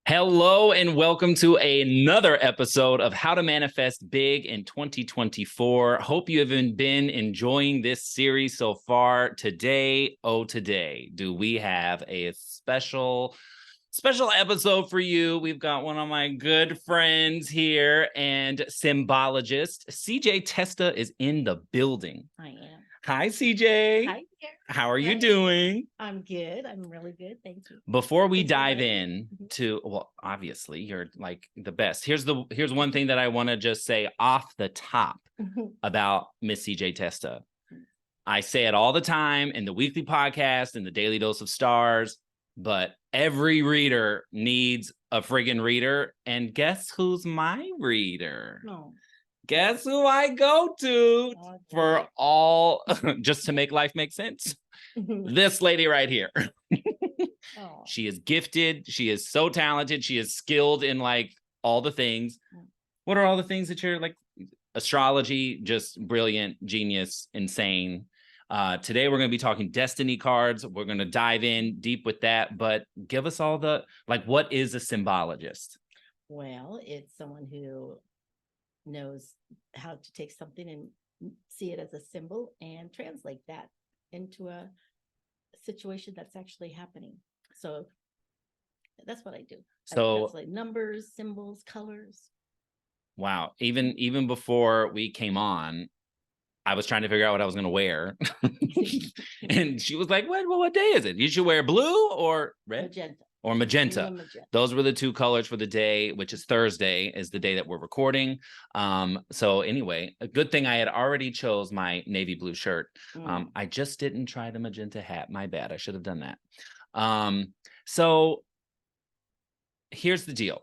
Hello and welcome to another episode of How to Manifest Big in 2024. Hope you have been enjoying this series so far. Today, do we have a special episode for you. We've got one of my good friends here and symbologist. CJ Testa is in the building. I am. Hi, CJ. Hi there. How are you doing? I'm good. I'm really good. Thank you. Before we dive in to, well, obviously you're like the best. Here's one thing that I want to just say off the top about Miss CJ Testa. I say it all the time in the weekly podcast and the Daily Dose of Stars, but every reader needs a friggin' reader. And guess who's my reader? No. Guess who I go to for all, just to make life make sense? This lady right here. She is gifted. She is so talented. She is skilled in like all the things. What are all the things that you're like? Astrology, just brilliant, genius, insane. Today we're going to be talking destiny cards. We're going to dive in deep with that, but give us all the, like, what is a symbologist? Well, it's someone who knows how to take something and see it as a symbol and translate that into a situation that's actually happening. So that's what I do. So I translate numbers, symbols, colors. Wow. Even before we came on, I was trying to figure out what I was going to wear. And she was like, what day is it? You should wear blue or red? Magenta. Or magenta. Those were the two colors for the day, which is Thursday, is the day that we're recording. So anyway, a good thing I had already chose my navy blue shirt. I just didn't try the magenta hat. My bad. I should have done that. So here's the deal.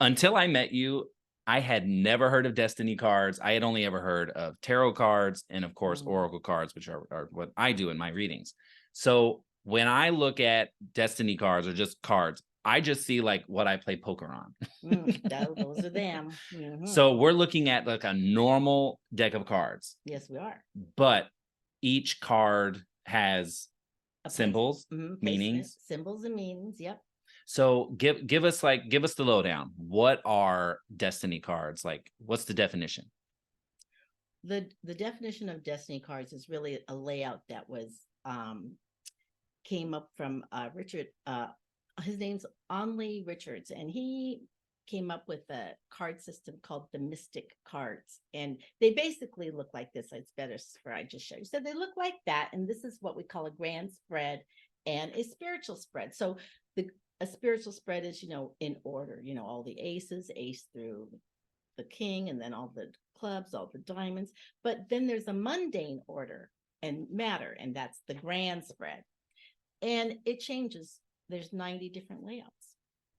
Until I met you, I had never heard of destiny cards. I had only ever heard of tarot cards and, of course, oracle cards, which are what I do in my readings. So when I look at destiny cards or just cards, I just see like what I play poker on. Those are them. So we're looking at like a normal deck of cards. Yes, we are. But each card has symbols, meanings. Symbols and meanings, yep. So give us the lowdown. What are destiny cards? Like, what's the definition? The definition of destiny cards is really a layout that was came up from Richard. His name's Onley Richards, and he came up with a card system called the Mystic cards, and they basically look like this. It's better for I just show you. So they look like that, and this is what we call a grand spread and a spiritual spread. So a spiritual spread is, in order, all the aces, ace through the king, and then all the clubs, all the diamonds. But then there's a mundane order and matter, and that's the grand spread. And it changes. There's 90 different layouts.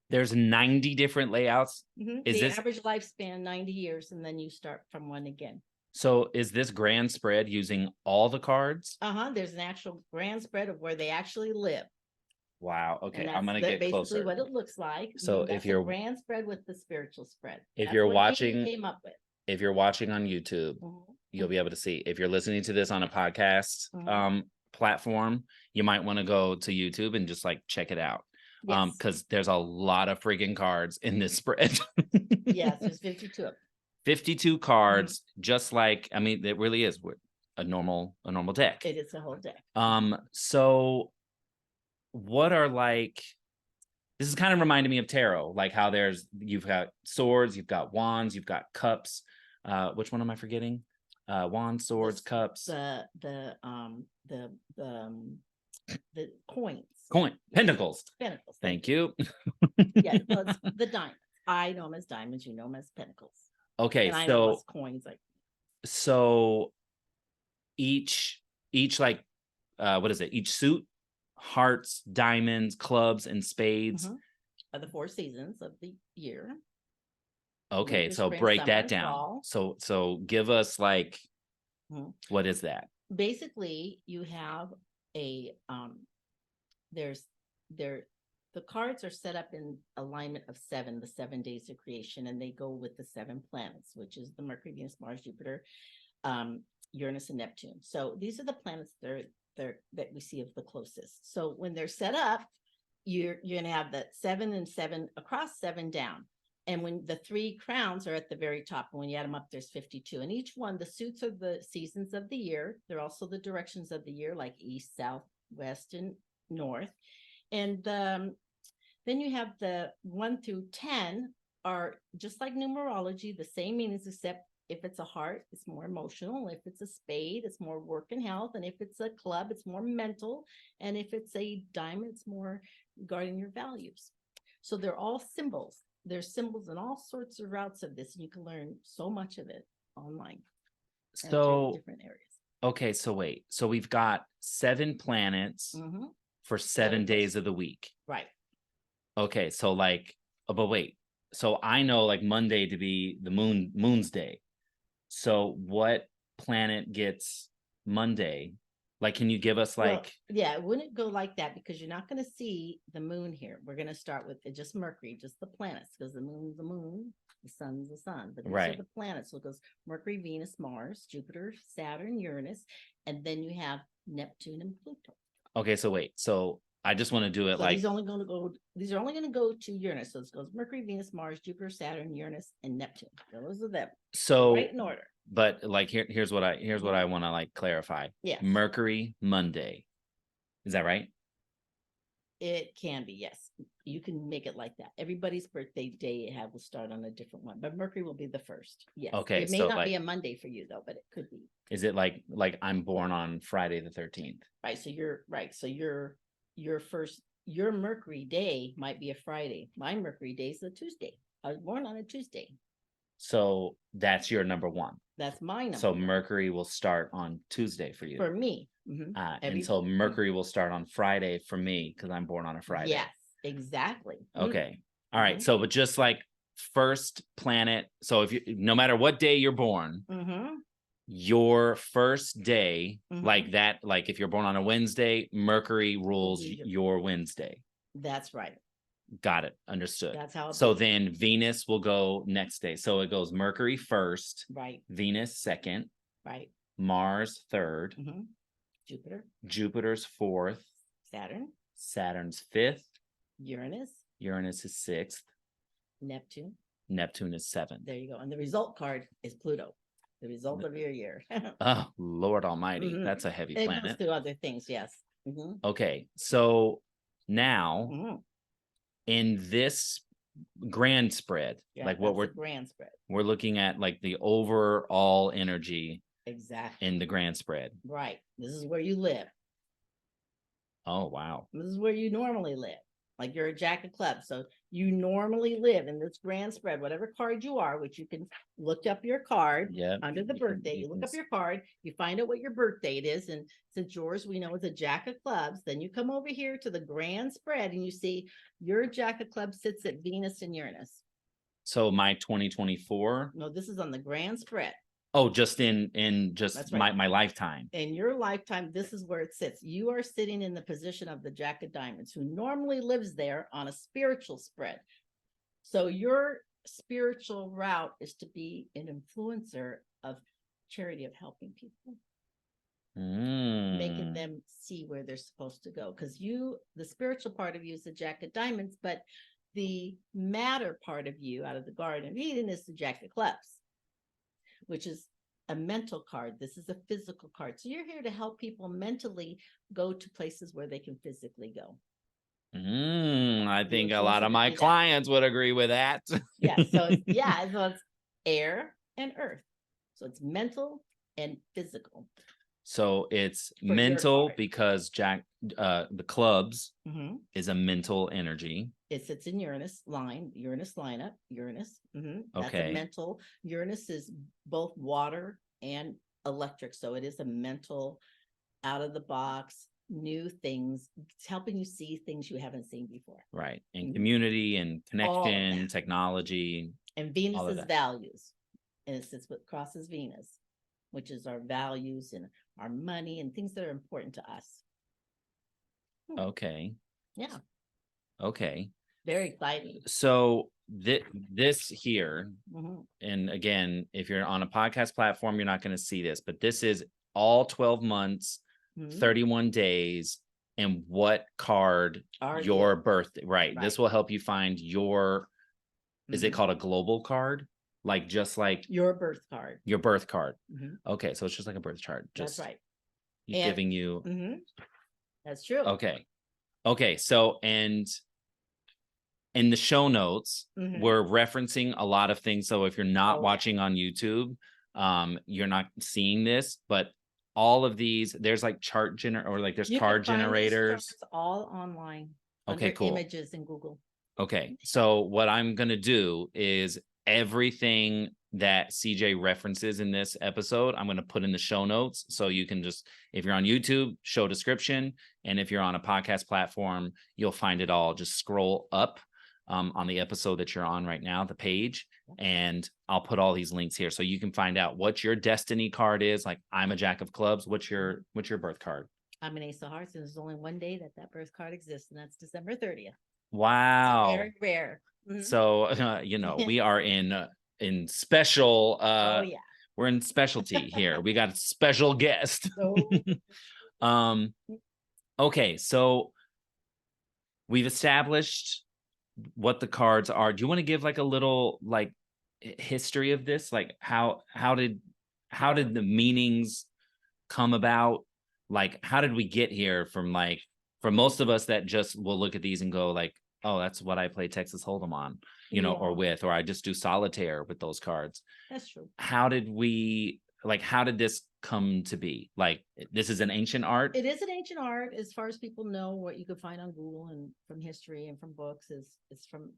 There's 90 different layouts? Is the average lifespan 90 years, and then you start from one again. So is this grand spread using all the cards? There's an actual grand spread of where they actually live. Wow. Okay, I'm gonna get basically closer. What it looks like. So if you're grand spread with the spiritual spread, if you're watching, came up with. If you're watching on YouTube, you'll be able to see. If you're listening to this on a podcast platform, you might want to go to YouTube and just like check it out. Yes. Because there's a lot of freaking cards in this spread. Yes, there's 52 of them. 52 cards, just like, I mean, it really is a normal deck. It is a whole deck. So what are like, this is kind of reminding me of tarot, like how you've got swords, you've got wands, you've got cups. Which one am I forgetting? Wands, swords, cups. The coins. Pentacles. Pentacles. Thank you. Yes, well, it's the diamonds. I know them as diamonds. You know them as pentacles. Okay, and I know them as coins. So each like what is it? Each suit, hearts, diamonds, clubs, and spades. Are the 4 seasons of the year. Okay, winter, so spring, break that down. Fall. So give us like what is that? Basically, you have a the cards are set up in alignment of 7, the 7 days of creation, and they go with the 7 planets, which is the Mercury, Venus, Mars, Jupiter, Uranus, and Neptune. So these are the planets that we see of the closest. So when they're set up, you're going to have that 7 and 7 across, 7 down. And when the 3 crowns are at the very top, and when you add them up, there's 52. And each one, the suits are the seasons of the year. They're also the directions of the year, like east, south, west, and north. And then you have the 1 through 10 are just like numerology, the same meanings, except if it's a heart, it's more emotional. If it's a spade, it's more work and health. And if it's a club, it's more mental. And if it's a diamond, it's more regarding your values. So they're all symbols. There's symbols in all sorts of routes of this, and you can learn so much of it online. So different areas. Okay, so wait. So we've got 7 planets for 7 days of the week. Right. Okay, so like, but wait. So I know like Monday to be the moon's day. So what planet gets Monday? Like, can you give us like? Well, yeah, it wouldn't go like that because you're not going to see the moon here. We're going to start with just Mercury, just the planets, because the moon's the moon, the sun's the sun. But these are the planets. So it goes Mercury, Venus, Mars, Jupiter, Saturn, Uranus, and then you have Neptune and Pluto. Okay, so wait. So I just want to do it so like these are only going to go to Uranus. So it goes Mercury, Venus, Mars, Jupiter, Saturn, Uranus, and Neptune. Those are them. So right in order. But like here's what I want to like clarify. Yes. Mercury Monday. Is that right? It can be, yes. You can make it like that. Everybody's birthday day will start on a different one, but Mercury will be the first. Yes. Okay. It may not be a Monday for you though, but it could be. Is it like I'm born on Friday the 13th? Right. So you're right. So your Mercury day might be a Friday. My Mercury day is a Tuesday. I was born on a Tuesday. So that's your number 1. That's my number. So Mercury will start on Tuesday for you. For me. And so Mercury will start on Friday for me because I'm born on a Friday. Yes, exactly. Okay. All right. So, but just like first planet. So if you, no matter what day you're born, your first day, like that, like if you're born on a Wednesday, Mercury rules your Wednesday. That's right. Got it. Understood. That's how. So then Venus will go next day. So it goes Mercury first, right? Venus second, right? Mars third, Jupiter's fourth, Saturn's fifth, Uranus is sixth, Neptune is seventh. There you go. And the result card is Pluto, the result of your year. Oh, Lord Almighty, that's a heavy planet. It goes through other things, yes. Okay, so now in this grand spread, like what we're looking at, like the overall energy in the grand spread. Right. This is where you live. Oh, wow. This is where you normally live. Like you're a Jack of Clubs. So you normally live in this grand spread, whatever card you are, which you can look up your card under the birthday. You look up your card, you find out what your birth date is. And since yours, we know is a Jack of Clubs, then you come over here to the grand spread and you see your Jack of Clubs sits at Venus and Uranus. So my 2024? No, this is on the grand spread. Oh, just in just my lifetime. In your lifetime, this is where it sits. You are sitting in the position of the Jack of Diamonds, who normally lives there on a spiritual spread. So your spiritual route is to be an influencer of charity, of helping people, making them see where they're supposed to go. Because the spiritual part of you is the Jack of Diamonds, but the matter part of you out of the Garden of Eden is the Jack of Clubs, which is a mental card. This is a physical card. So you're here to help people mentally go to places where they can physically go. I think a lot of my clients would agree with that. So it's air and earth. So it's mental and physical. So it's mental because the clubs is a mental energy. It sits in Uranus lineup. That's a mental. Uranus is both water and electric. So it is a mental, out of the box, new things. It's helping you see things you haven't seen before. Right. And community and connection, technology. And Venus is values. And it sits with crosses Venus, which is our values and our money and things that are important to us. Okay. Yeah. Okay. Very exciting. So this here, and again, if you're on a podcast platform, you're not going to see this, but this is all 12 months, 31 days, and what card your birthday, right. This will help you find your, is it called a global card? Like just like your birth card. Your birth card. Okay, so it's just like a birth chart. Just That's right. He's giving you. That's true. Okay. So, and in the show notes, we're referencing a lot of things. So if you're not watching on YouTube, you're not seeing this, but all of these, there's like there's card generators. It's all online. Okay, cool. Images in Google. Okay, so what I'm gonna do is everything that CJ references in this episode, I'm gonna put in the show notes. So you can just, if you're on YouTube, show description, and if you're on a podcast platform, you'll find it all. Just scroll up on the episode that you're on right now, the page, and I'll put all these links here so you can find out what your destiny card is. Like, I'm a Jack of Clubs. What's your birth card? I'm an Ace of Hearts, and there's only one day that birth card exists, and that's December 30th. Wow. So very rare. So we are in special we're in specialty here. We got a special guest. Okay, so we've established what the cards are. Do you want to give like a little like history of this? Like how did the meanings come about? Like, how did we get here from, like, for most of us that just will look at these and go like, oh, that's what I play Texas Hold'em on, or with, or I just do solitaire with those cards. That's true. How did this come to be? Like, this is an ancient art? It is an ancient art. As far as people know, what you could find on Google and from history and from books does from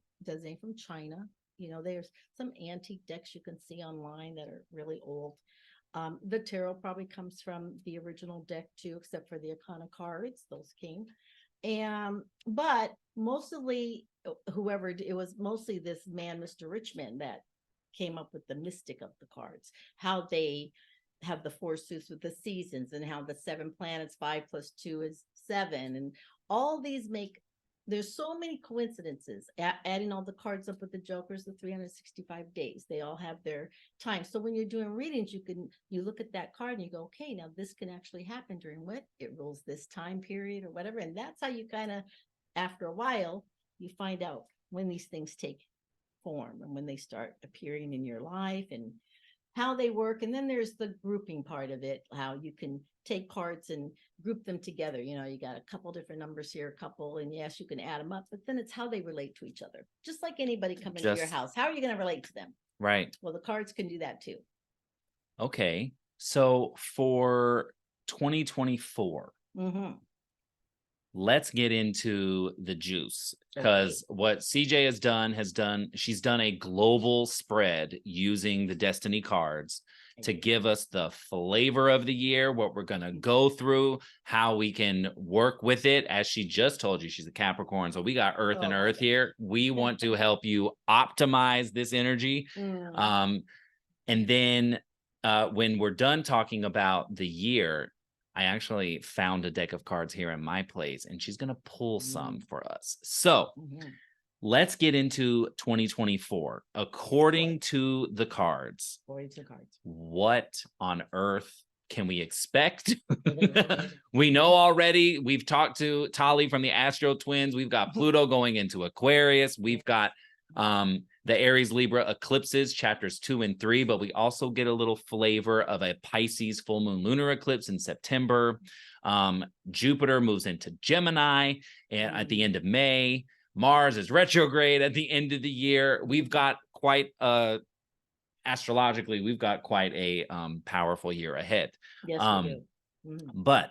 China. There's some antique decks you can see online that are really old. The tarot probably comes from the original deck too, except for the Arcana cards, those came. But mostly it was mostly this man, Mr. Richmond, that came up with the mystic of the cards, how they have the 4 suits with the seasons, and how the 7 planets, 5 + 2 is 7. And all these there's so many coincidences, adding all the cards up with the jokers, the 365 days, they all have their time. So when you're doing readings, you look at that card and you go, okay, now this can actually happen during what it rules this time period or whatever. And that's how you kind of, after a while, you find out when these things take form and when they start appearing in your life and how they work. And then there's the grouping part of it, how you can take cards and group them together. You got a couple different numbers here, and yes, you can add them up, but then it's how they relate to each other. Just like anybody coming to your house, how are you going to relate to them? Right. Well, the cards can do that too. Okay. So for 2024, let's get into the juice, because what CJ has done, she's done a global spread using the destiny cards to give us the flavor of the year, what we're going to go through, how we can work with it. As she just told you, she's a Capricorn. So we got earth and earth here. We want to help you optimize this energy. And then when we're done talking about the year, I actually found a deck of cards here in my place, and she's going to pull some for us. So let's get into 2024. According to the cards, what on earth can we expect? We know already. We've talked to Tali from the Astro Twins. We've got Pluto going into Aquarius. We've got the Aries Libra eclipses, chapters 2 and 3, but we also get a little flavor of a Pisces full moon lunar eclipse in September. Jupiter moves into Gemini at the end of May. Mars is retrograde at the end of the year. We've got astrologically, we've got quite a powerful year ahead. Yes, we do. But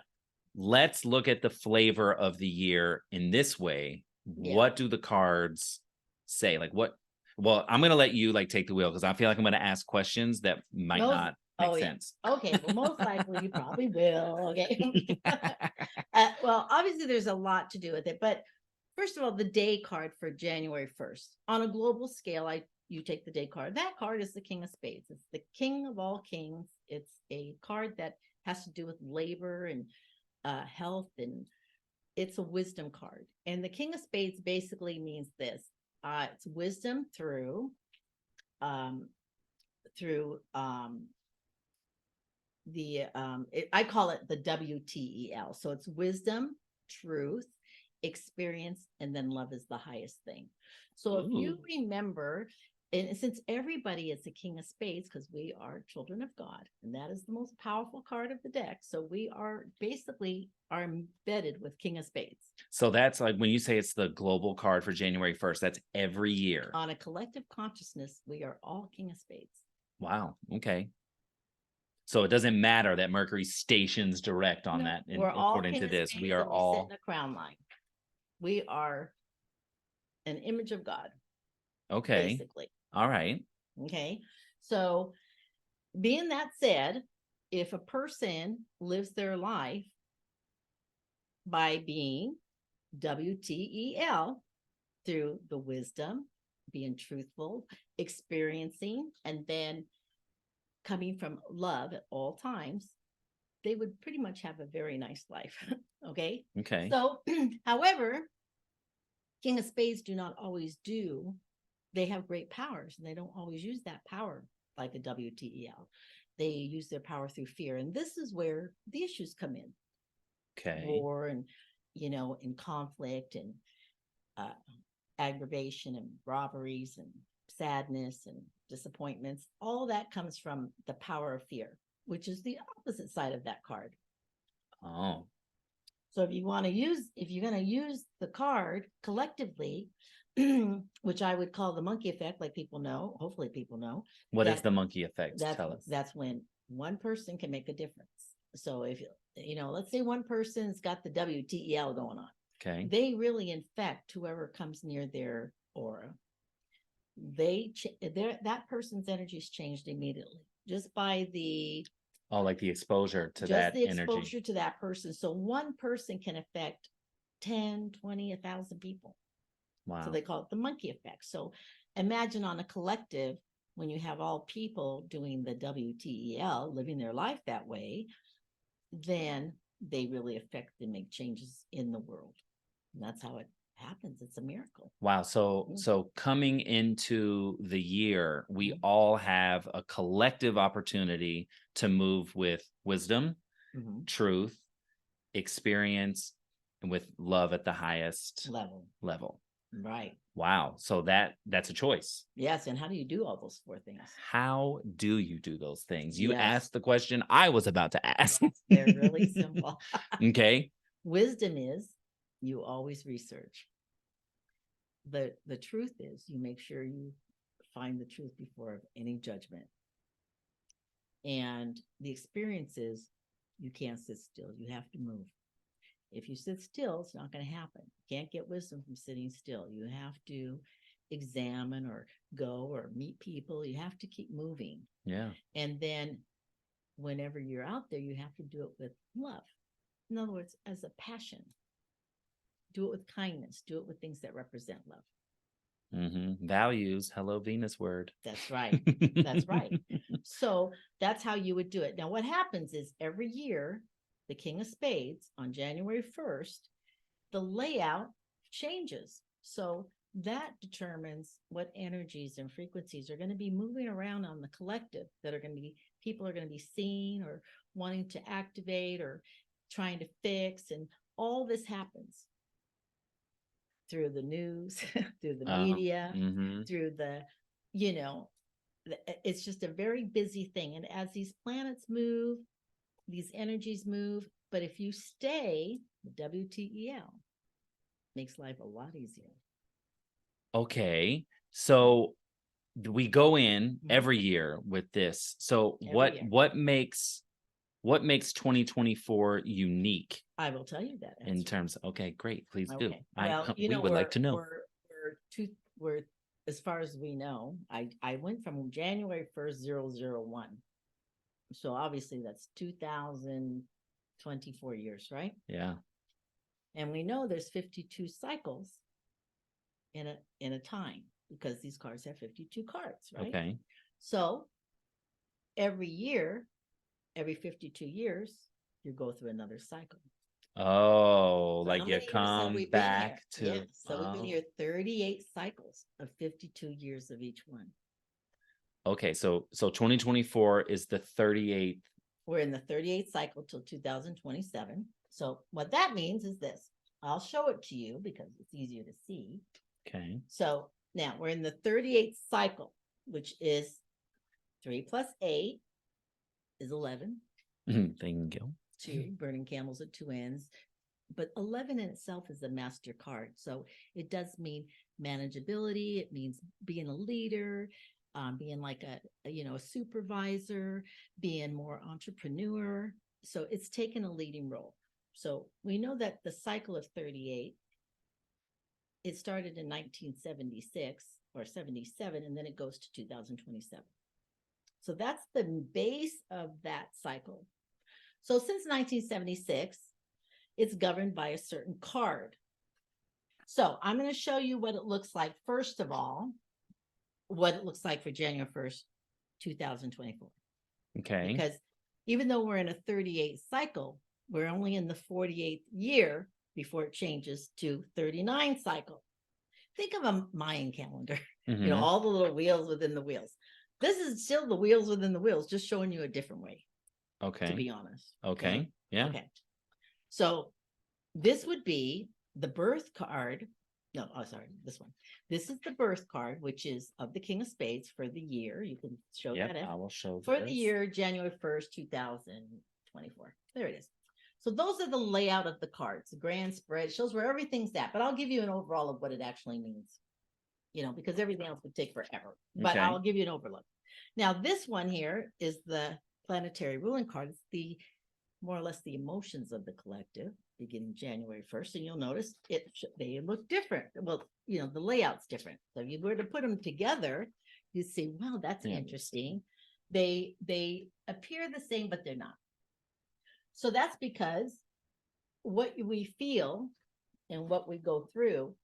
let's look at the flavor of the year in this way. What do the cards say? Like, what? Well, I'm going to let you take the wheel, because I feel like I'm going to ask questions that might not make sense. Okay. Well, most likely you probably will. Okay. Well, obviously there's a lot to do with it, but first of all, the day card for January 1st on a global scale, you take the day card. That card is the King of Spades. It's the king of all kings. It's a card that has to do with labor and health, and it's a wisdom card. And the King of Spades basically means this. It's wisdom through I call it the WTEL. So it's wisdom, truth, experience, and then love is the highest thing. So if you remember, and since everybody is the King of Spades, because we are children of God, and that is the most powerful card of the deck. So we are basically are embedded with King of Spades. So that's like when you say it's the global card for January 1st, that's every year. On a collective consciousness, we are all King of Spades. Wow. Okay. So it doesn't matter that Mercury stations direct on that. We're all according King to of this, Spades, we are and all sit in a crown line. We are an image of God. okay. Basically. All right. Okay. So being that said, if a person lives their life by being WTEL through the wisdom, being truthful, experiencing, and then coming from love at all times, they would pretty much have a very nice life. Okay. Okay. So, however, King of Spades do not always do. They have great powers and they don't always use that power like a WTEL. They use their power through fear. And this is where the issues come in. Okay. War and, and conflict and aggravation and robberies and sadness and disappointments. All that comes from the power of fear, which is the opposite side of that card. Oh. So if you're going to use the card collectively, which I would call the monkey effect, like people know, hopefully people know. What is the monkey effect? Tell us. That's when one person can make a difference. So if let's say one person's got the WTEL going on. Okay. They really infect whoever comes near their aura. That person's energy is changed immediately just by the like the exposure to that energy. Exposure to that person. So one person can affect 10, 20, 1,000 people. Wow. So they call it the monkey effect. So imagine on a collective, when you have all people doing the WTEL, living their life that way, then they really affect and make changes in the world. And that's how it happens. It's a miracle. Wow. So coming into the year, we all have a collective opportunity to move with wisdom, truth, experience, and with love at the highest level. Right. Wow. So that's a choice. Yes. And how do you do all those 4 things? How do you do those things? You asked the question I was about to ask. They're really simple. Okay. Wisdom is you always research. The truth is you make sure you find the truth before any judgment. And the experience is you can't sit still. You have to move. If you sit still, it's not going to happen. You can't get wisdom from sitting still. You have to examine or go or meet people. You have to keep moving. Yeah. And then whenever you're out there, you have to do it with love. In other words, as a passion. Do it with kindness. Do it with things that represent love. Values. Hello, Venus word. That's right. That's right. So that's how you would do it. Now, what happens is every year, the King of Spades on January 1st, the layout changes. So that determines what energies and frequencies are going to be moving around on the collective that are going to be, people are going to be seeing or wanting to activate or trying to fix. And all this happens through the news, through the media, through the, it's just a very busy thing. And as these planets move, these energies move. But if you stay, the WTEL makes life a lot easier. Okay. So we go in every year with this. So what makes 2024 unique? I will tell you that. In terms, okay, great. Please do. Well, we would like to know. We're as far as we know, I went from January 1st, 001. So obviously that's 2024 years, right? Yeah. And we know there's 52 cycles in a time because these cards have 52 cards, right? Okay. So every year, every 52 years, you go through another cycle. Oh, so like you come back to. Yes. So we've been here 38 cycles of 52 years of each one. Okay, so 2024 is the 38th. We're in the 38th cycle till 2027. So what that means is this. I'll show it to you because it's easier to see. Okay. So now we're in the 38th cycle, which is 3 plus 8 is 11. Thank you. 2 burning candles at 2 ends. But 11 in itself is a master card. So it does mean manageability. It means being a leader, being like a supervisor, being more entrepreneur. So it's taken a leading role. So we know that the cycle of 38, it started in 1976 or 77, and then it goes to 2027. So that's the base of that cycle. So since 1976, it's governed by a certain card. So I'm going to show you what it looks like. First of all, what it looks like for January 1st, 2024. Okay. Because even though we're in a 38 cycle, we're only in the 48th year before it changes to 39 cycle. Think of a Mayan calendar, all the little wheels within the wheels. This is still the wheels within the wheels, just showing you a different way. Okay. To be honest. Okay. Yeah. Okay. So this would be the birth card. No, sorry, this one. This is the birth card, which is of the King of Spades for the year. You can show that. I will show for the year January 1st, 2024. There it is. So those are the layout of the cards. The grand spread shows where everything's at, but I'll give you an overall of what it actually means. Because everything else would take forever. But I'll give you an overlook. Now, this one here is the planetary ruling card. It's the more or less the emotions of the collective beginning January 1st. And you'll notice they look different. Well, the layout's different. So if you were to put them together, you see, wow, that's interesting. They appear the same, but they're not. So that's because what we feel and what we go through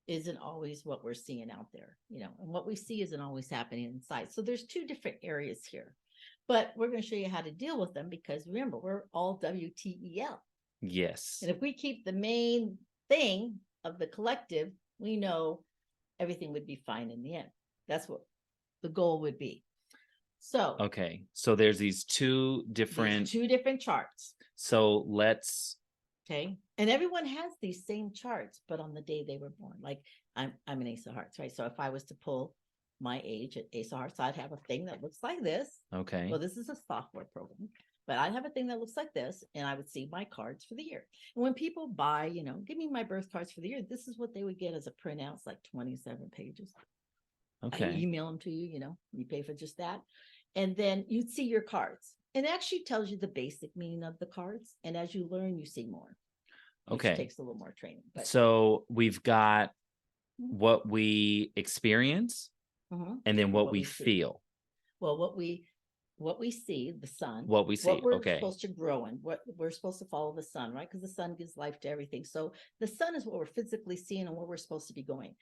isn't always what we're seeing out there, and what we see isn't always happening inside. So there's 2 different areas here, but we're going to show you how to deal with them because remember, we're all WTEL. Yes. And if we keep the main thing of the collective, we know everything would be fine in the end. That's what the goal would be. So, okay. So there's these 2 different charts. So let's. Okay. And everyone has these same charts, but on the day they were born. Like I'm an Ace of Hearts, right? So if I was to pull my age at Ace of Hearts, I'd have a thing that looks like this. Okay. Well, this is a software program, but I'd have a thing that looks like this, and I would see my cards for the year. And when people buy, give me my birth cards for the year, this is what they would get as a printout. It's like 27 pages. Okay. I email them to you, you pay for just that. And then you'd see your cards. And it actually tells you the basic meaning of the cards. And as you learn, you see more. Which takes a little more training. But. So we've got what we experience and then what we feel. Well, what we see, the sun. What we see, what we're supposed to grow in, what we're supposed to follow the sun, right? Because the sun gives life to everything. So the sun is what we're physically seeing and where we're supposed to be going.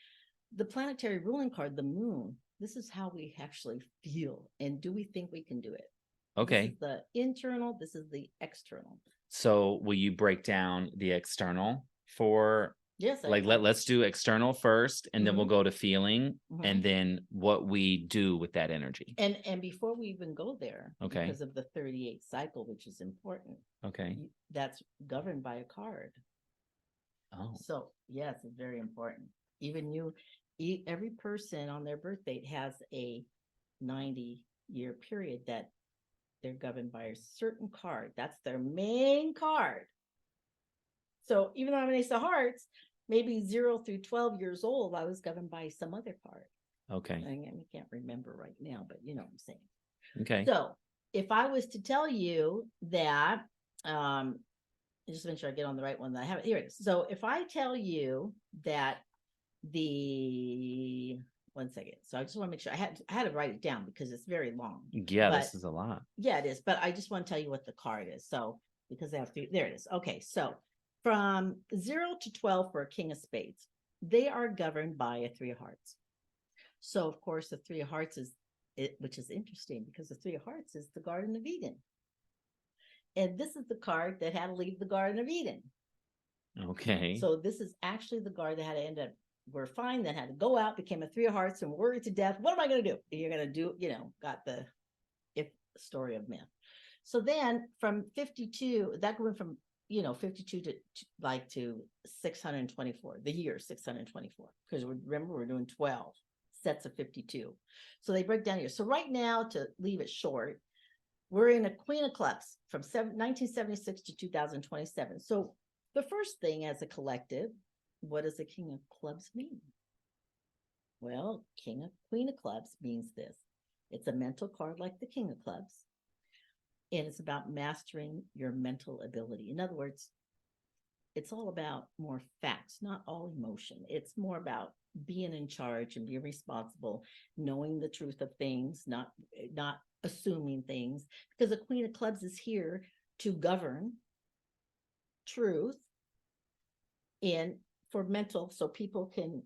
The planetary ruling card, the moon, this is how we actually feel. And do we think we can do it? Okay. This is the internal, this is the external. So will you break down the external for? Yes. Let's do external first, and then we'll go to feeling, and then what we do with that energy. And before we even go there, okay, because of the 38 cycle, which is important. Okay. That's governed by a card. Oh. So yes, it's very important. Even every person on their birth date has a 90-year period that they're governed by a certain card. That's their main card. So even though I'm an Ace of Hearts, maybe 0 through 12 years old, I was governed by some other card. Okay. I can't remember right now, but you know what I'm saying. Okay. So if I was to tell you that, just make sure I get on the right one that I have. Here it is. So if I tell you that one second. So I just want to make sure I had to write it down because it's very long. Yeah, this is a lot. Yeah, it is. But I just want to tell you what the card is. So because I have to, there it is. Okay. So from 0 to 12 for a King of Spades, they are governed by a 3 of Hearts. So of course the 3 of Hearts is it, which is interesting because the 3 of Hearts is the Garden of Eden. And this is the card that had to leave the Garden of Eden. Okay. So this is actually the card that had to end up, we're fine, that had to go out, became a 3 of Hearts and worried to death. What am I going to do? You're going to do, got the if story of myth. So then from 52, that went from 52 to 624, the year 624, because remember we're doing 12 sets of 52. So they break down here. So right now, to leave it short, we're in a Queen of Clubs from 1976 to 2027. So the first thing, as a collective, what does the King of Clubs mean? Well, Queen of Clubs means this. It's a mental card like the King of Clubs. And it's about mastering your mental ability. In other words, it's all about more facts, not all emotion. It's more about being in charge and being responsible, knowing the truth of things, not assuming things, because the Queen of Clubs is here to govern truth and for mental, so people can,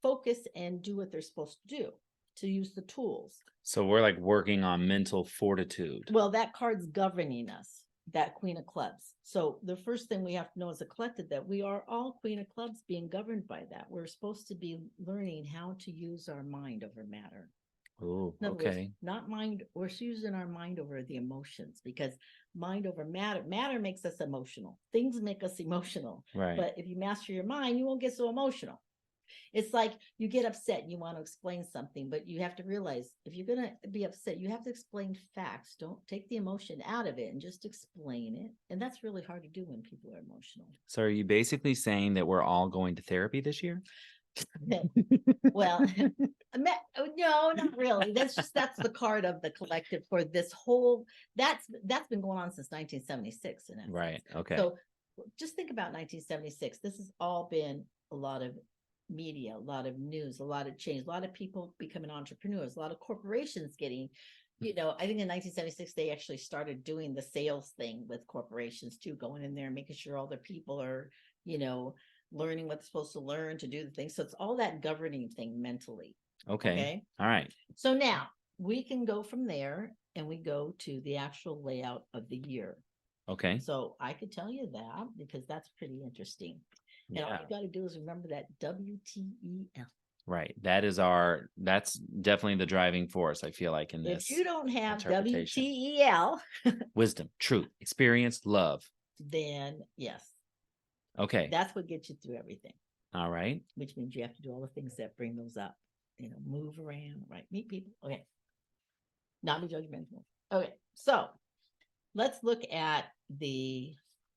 focus and do what they're supposed to do, to use the tools. So we're like working on mental fortitude. Well, that card's governing us, that Queen of Clubs. So the first thing we have to know as a collective, that we are all Queen of Clubs being governed by that. We're supposed to be learning how to use our mind over matter. Oh, okay. Words, not mind. We're using our mind over the emotions, because mind over matter makes us emotional. Things make us emotional. Right. But if you master your mind, you won't get so emotional. It's like you get upset and you want to explain something, but you have to realize, if you're going to be upset, you have to explain facts. Don't take the emotion out of it and just explain it. And that's really hard to do when people are emotional. So are you basically saying that we're all going to therapy this year? Well, no, not really. That's the card of the collective for this whole, that's been going on since 1976. Right. Okay. So just think about 1976. This has all been a lot of media, a lot of news, a lot of change, a lot of people becoming entrepreneurs, a lot of corporations getting, I think in 1976, they actually started doing the sales thing with corporations too, going in there and making sure all their people are, learning what they're supposed to learn to do the thing. So it's all that governing thing mentally. Okay. All right. So now we can go from there and we go to the actual layout of the year. Okay. So I could tell you that, because that's pretty interesting. And all you got to do is remember that WTEL. Right. That's definitely the driving force, I feel like, in this. If you don't have WTEL, wisdom, truth, experience, love, then yes. Okay. That's what gets you through everything. All right. Which means you have to do all the things that bring those up. Move around, right? Meet people. Okay. Not be judgmental. Okay. So let's look at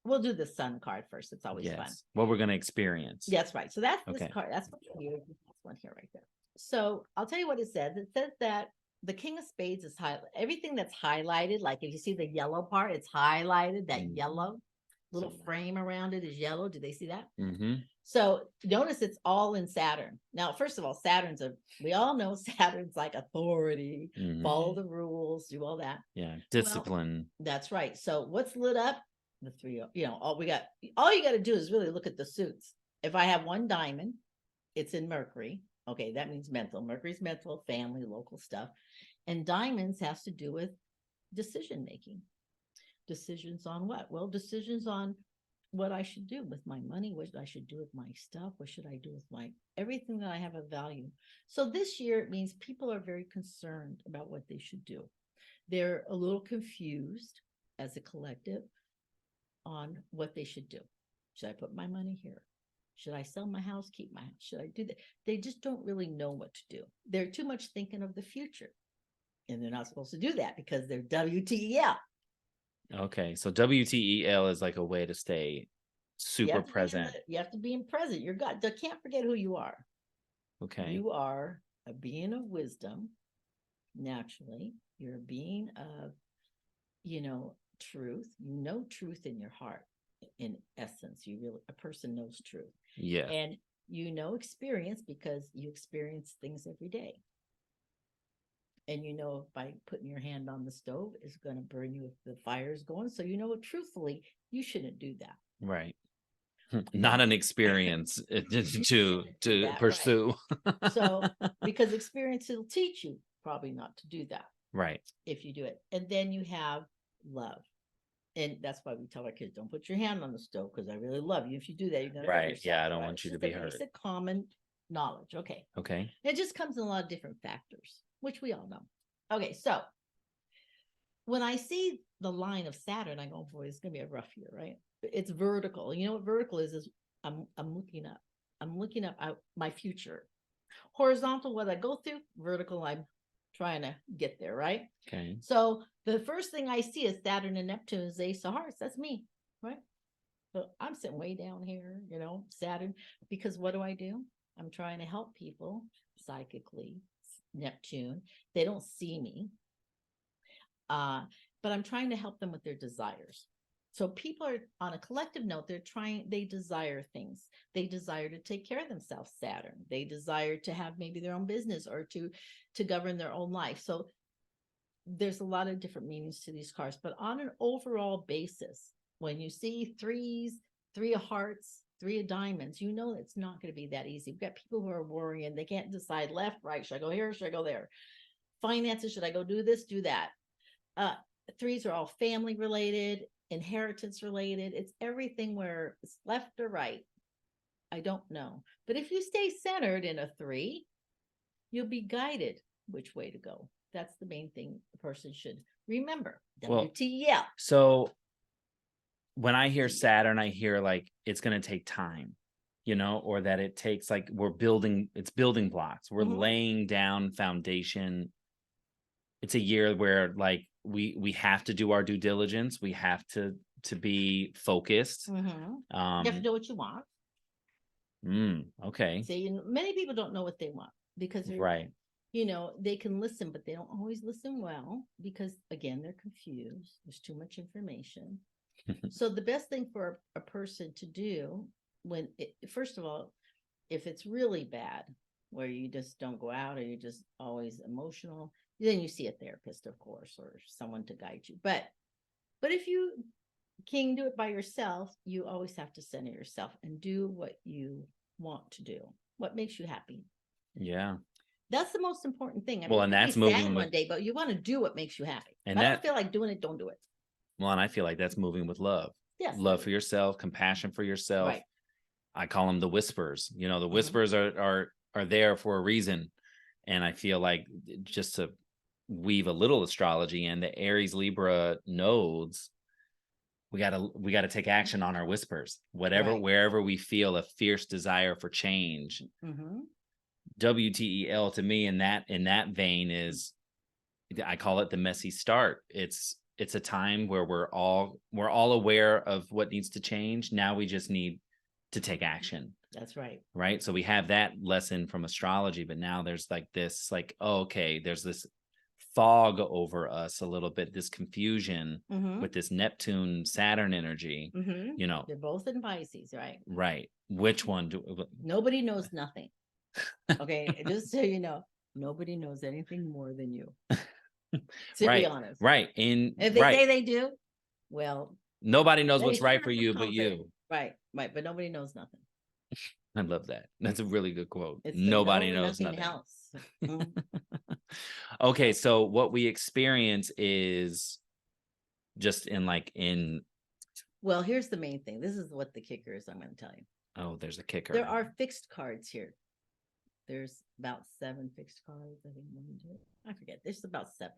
we'll do the sun card first. It's always fun. What we're going to experience. That's right. So that's this card. That's what here. This one here right there. So I'll tell you what it says. It says that the King of Spades is highlighted. Everything that's highlighted, like if you see the yellow part, it's highlighted. That yellow little frame around it is yellow. Do they see that? Mm-hmm. So notice it's all in Saturn. Now, first of all, we all know Saturn's like authority, follow the rules, do all that. Yeah. Discipline. Well, that's right. So what's lit up? The three, all you got to do is really look at the suits. If I have one diamond, it's in Mercury. Okay. That means mental. Mercury's mental, family, local stuff. And diamonds has to do with decision-making. Decisions on what? Well, decisions on what I should do with my money, what I should do with my stuff, what should I do with everything that I have of value. So this year, it means people are very concerned about what they should do. They're a little confused as a collective on what they should do. Should I put my money here? Should I sell my house, keep my house? Should I do that? They just don't really know what to do. They're too much thinking of the future. And they're not supposed to do that because they're WTEL. Okay. So WTEL is like a way to stay super present. You have to be in present. You're God. They can't forget who you are. Okay. You are a being of wisdom. Naturally, you're a being of, truth. You know truth in your heart. In essence, a person knows truth. Yeah. And experience, because you experience things every day. And by putting your hand on the stove is going to burn you if the fire's going. So truthfully, you shouldn't do that. Right. Not an experience to pursue. Right. So because experience will teach you probably not to do that. Right. If you do it. And then you have love. And that's why we tell our kids, don't put your hand on the stove because I really love you. If you do that, you're going to hurt yourself. Yeah, I don't want you to be hurt. It's a common knowledge. Okay. It just comes in a lot of different factors, which we all know. Okay, so when I see the line of Saturn, I go, boy, it's gonna be a rough year, right? It's vertical. You know what vertical is I'm looking up. I'm looking up my future. Horizontal, what I go through, vertical, I'm trying to get there, right? Okay. So the first thing I see is Saturn and Neptune is Ace of Hearts. That's me, right? So I'm sitting way down here, you know, Saturn, because what do? I'm trying to help people psychically, Neptune. They don't see me. But I'm trying to help them with their desires. So people are on a collective note, they desire things. They desire to take care of themselves, Saturn. They desire to have maybe their own business or to govern their own life. So there's a lot of different meanings to these cards, but on an overall basis, when you see threes, 3 of hearts, 3 of diamonds, you know it's not going to be that easy. We've got people who are worrying. They can't decide left, right. Should I go here? Should I go there? Finances, should I go do this, do that? Threes are all family related, inheritance related. It's everything where it's left or right. I don't know. But if you stay centered in a 3, you'll be guided which way to go. That's the main thing the person should remember. WTL. So when I hear Saturn, I hear like it's going to take time, you know, or that it takes like it's building blocks. We're laying down foundation. It's a year where like we have to do our due diligence. We have to be focused. You have to know what you want. Okay. See, many people don't know what they want because right. You know, they can listen, but they don't always listen well because again, they're confused. There's too much information. So the best thing for a person to do first of all, if it's really bad, where you just don't go out or you're just always emotional, then you see a therapist, of course, or someone to guide you. But if you can do it by yourself, you always have to center yourself and do what you want to do, what makes you happy. Yeah. That's the most important thing. Well, and that's moving one day, but you want to do what makes you happy. And I don't feel like doing it, don't do it. Well, and I feel like that's moving with love. Yes. Love for yourself, compassion for yourself. Right. I call them the whispers. You know, the whispers are there for a reason. And I feel like just to weave a little astrology and the Aries Libra nodes, we gotta take action on our whispers. Wherever we feel a fierce desire for change. WTEL to me in that vein is, I call it the messy start. It's a time where we're all aware of what needs to change. Now we just need to take action. That's right. Right. So we have that lesson from astrology, but now there's like this, like, oh, okay, there's this fog over us a little bit, this confusion with this Neptune Saturn energy. You know, they're both in Pisces, right? Right. Which one nobody knows nothing. Okay, just so you know, nobody knows anything more than you. To be honest. Right. If they say they do, well, nobody knows what's right for you but you. Right. But nobody knows nothing. I love that. That's a really good quote. Nobody knows nothing else. Okay, so what we experience is just well, here's the main thing. This is what the kicker is, I'm going to tell you. Oh, there's a kicker. There are fixed cards here. There's about 7 fixed cards. I forget. There's about 7.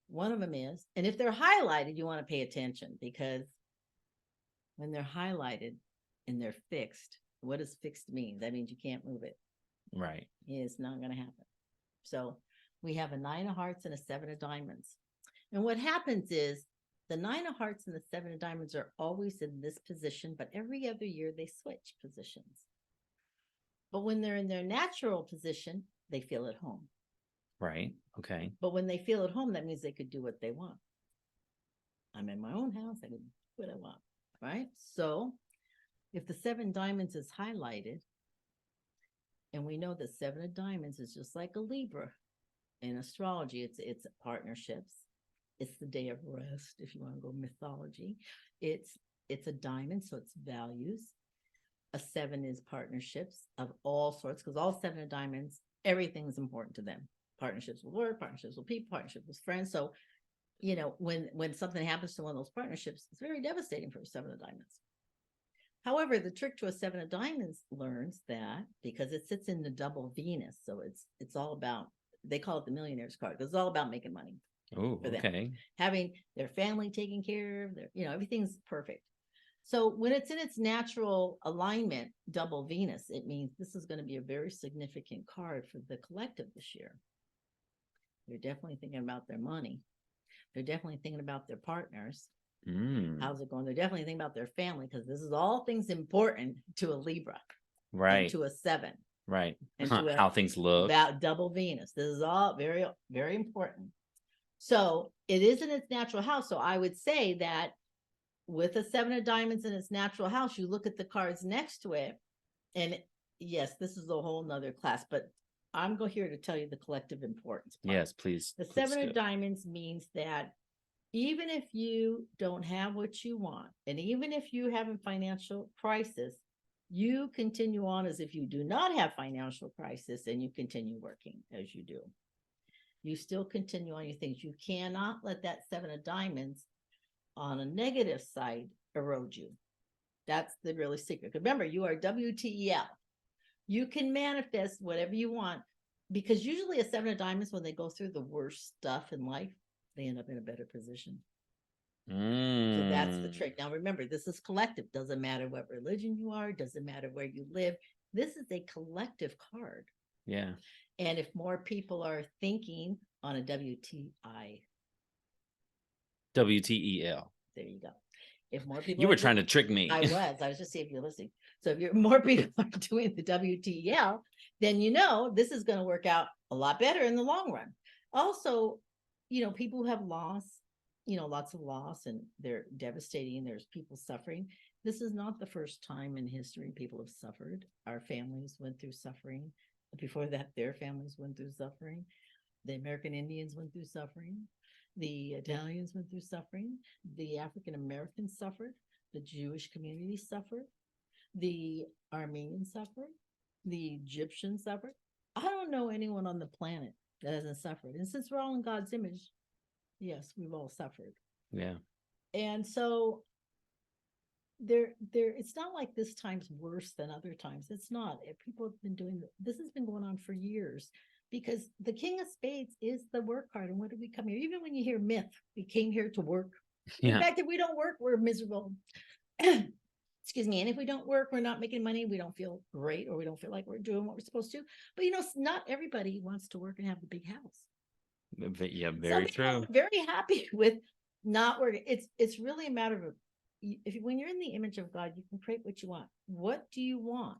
One of them is, and if they're highlighted, you want to pay attention because when they're highlighted and they're fixed, what does fixed mean? That means you can't move it. Right. It's not going to happen. So we have a 9 of hearts and a 7 of diamonds. And what happens is the 9 of hearts and the 7 of diamonds are always in this position, but every other year they switch positions. But when they're in their natural position, they feel at home. Right. Okay. But when they feel at home, that means they could do what they want. I'm in my own house. I can do what I want. Right. So if the 7 diamonds is highlighted, and we know that 7 of diamonds is just like a Libra in astrology, it's partnerships. It's the day of rest, if you want to go mythology. It's a diamond, so it's values. A 7 is partnerships of all sorts, because all 7 of diamonds, everything's important to them. Partnerships with work, partnerships with people, partnerships with friends. So, you know, when something happens to one of those partnerships, it's very devastating for a 7 of diamonds. However, the trick to a 7 of diamonds learns that because it sits in the double Venus, so it's all about, they call it the millionaire's card, because it's all about making money. Oh, for them. okay. Having their family taken care of, everything's perfect. So when it's in its natural alignment, double Venus, it means this is going to be a very significant card for the collective this year. They're definitely thinking about their money. They're definitely thinking about their partners. How's it going? They're definitely thinking about their family, because this is all things important to a Libra, Right. and to a 7. Right. And to How things look. About double Venus. This is all very, very important. So it is in its natural house. So I would say that with a 7 of diamonds in its natural house, you look at the cards next to it. And yes, this is a whole nother class, but I'm here to tell you the collective importance part. Yes, please. The 7 of diamonds means that even if you don't have what you want, and even if you have a financial crisis, you continue on as if you do not have financial crisis, and you continue working as you do. You still continue on your things. You cannot let that 7 of diamonds on a negative side erode you. That's the really secret. Remember, you are WTEL. You can manifest whatever you want, because usually a 7 of diamonds, when they go through the worst stuff in life, they end up in a better position. So that's the trick. Now, remember, this is collective. Doesn't matter what religion you are. Doesn't matter where you live. This is a collective card. Yeah. And if more people are thinking on a WTEL. There you go. If more people, you were trying to trick me. I was just seeing if you're listening. So if more people are doing the WTEL, then this is going to work out a lot better in the long run. Also, people who have loss, lots of loss, and they're devastating. There's people suffering. This is not the first time in history people have suffered. Our families went through suffering. Before that, their families went through suffering. The American Indians went through suffering. The Italians went through suffering. The African Americans suffered. The Jewish community suffered. The Armenians suffered. The Egyptians suffered. I don't know anyone on the planet that hasn't suffered. And since we're all in God's image, yes, we've all suffered. Yeah. And so it's not like this time's worse than other times. It's not. People have been doing this has been going on for years, because the King of Spades is the work card. And what did we come here? Even when you hear myth, we came here to work. Yeah. In fact, if we don't work, we're miserable. Excuse me. And if we don't work, we're not making money. We don't feel great, or we don't feel like we're doing what we're supposed to. But not everybody wants to work and have the big house. Yeah, very true. Very happy with not working. It's really a matter of, when you're in the image of God, you can create what you want. What do you want?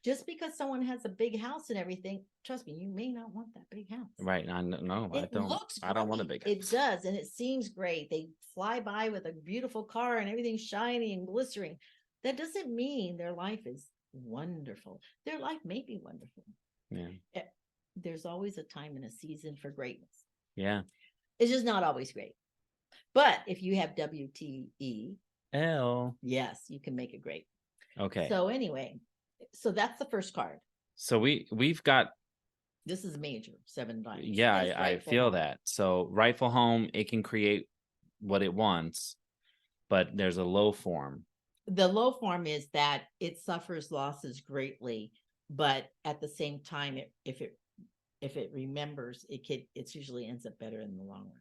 Just because someone has a big house and everything, trust me, you may not want that big house. Right. I don't want a big house. It does. And it seems great. They fly by with a beautiful car and everything's shiny and glistering. That doesn't mean their life is wonderful. Their life may be wonderful. Yeah. There's always a time and a season for greatness. Yeah. It's just not always great. But if you have WTEL, yes, you can make it great. Okay. So anyway, that's the first card. So we've got. This is major, 7 diamonds. Yeah, I feel that. So rightful home, it can create what it wants, but there's a low form. The low form is that it suffers losses greatly, but at the same time, if it remembers, it usually ends up better in the long run.